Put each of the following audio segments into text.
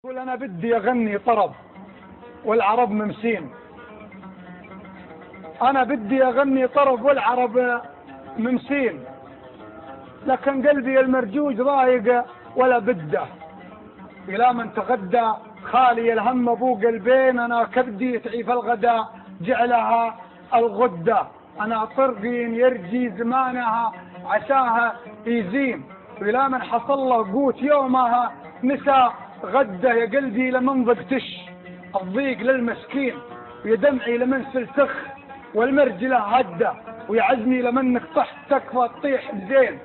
يقول أنا بدي أغني طرب والعرب ممسين. أنا بدي أغني طرب والعرب ممسين، لكن قلبي المرجوج ضايق ولا بده. إلى من تغدى خالي الهم أبو قلبين، أنا كبدي تعيف الغدا جعلها الغدة. أنا طرقين يرجي زمانها عساها يزين، وإلى من حصل له قوت يومها نسى غده. يا قلبي لمن ضقتش الضيق للمسكين، ويا دمعي لمن سلتخ والمرجله هده، ويا عزمي لمنك طحت تكفى تطيح بزين.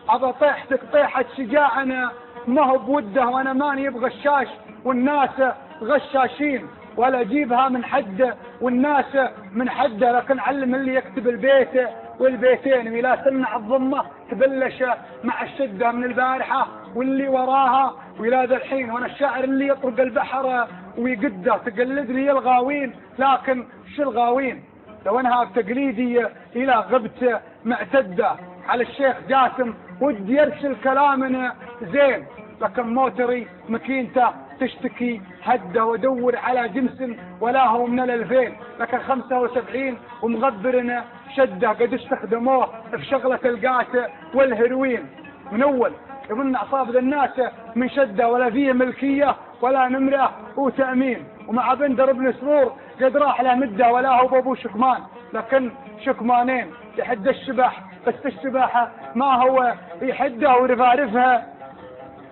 ابى طيحتك طيحه شجاع انا ما هو بوده، وانا ماني بغشاش والناس غشاشين، ولا اجيبها من حده والناس من حده. لكن علم اللي يكتب البيت والبيتين، ولا تمنع الضمه تبلش مع الشده من البارحه واللي وراها ولا ذا الحين. وانا الشاعر اللي يطرق البحر ويقده، تقلد لي الغاوين لكن شو الغاوين؟ لو انها بتقليدي الى غبت معتده. على الشيخ جاسم ودي يرسل كلامنا زين، لكن موتري مكينته تشتكي هده، وادور على جنس ولا هو من الالفين. لكن 75 ومغبرنا شده قد استخدموه في شغله القات والهروين. من اول يظن اعصاب الناس من شده، ولا فيه ملكيه ولا نمره وتامين. ومع بندر بن سرور قد راح له مده، ولا هو بابو شكمان لكن شكمانين. يحد الشبح بس الشباحه ما هو يحده، ورفارفها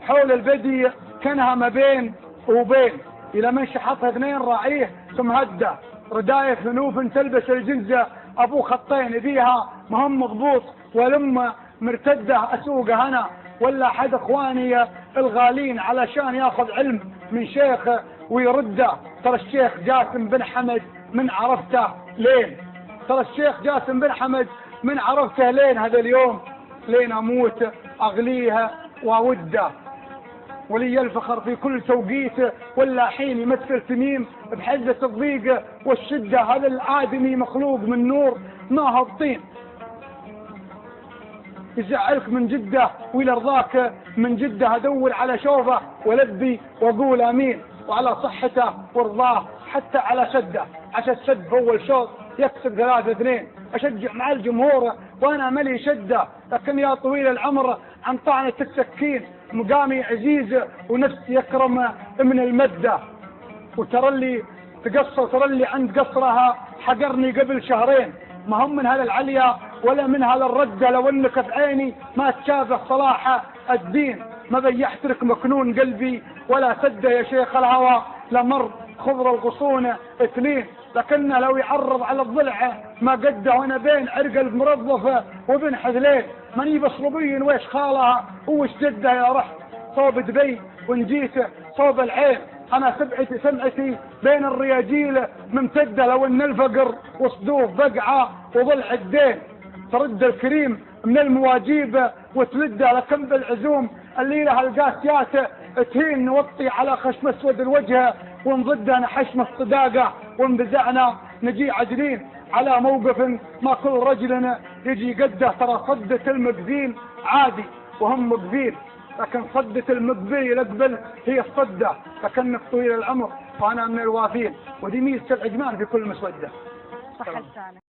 حول البدي كانها ما بين وبين. الى من شحطها اثنين راعيه ثم هده، ردايف ذنوب تلبس الجنزه ابو خطين بيها مهم مضبوط، ولما مرتده اسوقه انا ولا احد اخواني الغالين علشان ياخذ علم من شيخ ويرده. ترى الشيخ جاسم بن حمد من عرفته لين، ترى الشيخ جاسم بن حمد من عرفته لين هذا اليوم، لين اموت اغليها واوده. ولي الفخر في كل توقيت ولا حين يمثل تميم بحزة الضيق والشدة. هذا الآدمي مخلوق من نور ما هو الطين، يزعلك من جدة وإلى رضاك من جدة. أدور على شوفه ولبي وأقول آمين، وعلى صحته ورضاه حتى على شده. عشان السد أول شوط يكسب 3-2. أشجع مع الجمهور وأنا ملي شدة، لكن يا طويل العمر عن طعنة السكين مقامي عزيز ونفسي يكرم من المدة. وترى اللي تقصر، ترى اللي عند قصرها حقرني قبل شهرين. ما هم من هذا العليا ولا من هذا الردة، لو انك في عيني ما تشافه صلاح الدين. ما بيحترك مكنون قلبي ولا سده يا شيخ الهوى، لمر خضر الغصون 2. لكنه لو يعرض على الضلع ما قده، وانا بين عرق المرضف وبين حذلين. ماني بصلبين ويش خالها وش جده، يا رحت صوب دبي ونجيت صوب العين. انا سمعتي بين الرياجيل ممتده، لو ان الفقر وصدوف بقعه وضلع الدين. ترد الكريم من المواجيب وتلده، لكن بالعزوم الليله القاسيات تهين. نوطي على خشم اسود الوجه ونضدها نحشم الصداقه، وانبزعنا نجي عجلين على موقف ما كل رجل يجي قده. ترى صدة المقذين عادي وهم مقذين، لكن صدة المقذي اقبل هي الصدة. لكنك طويل العمر وانا من الوافين، ودي ميزة العجمان في كل مسودة. صح لسانك.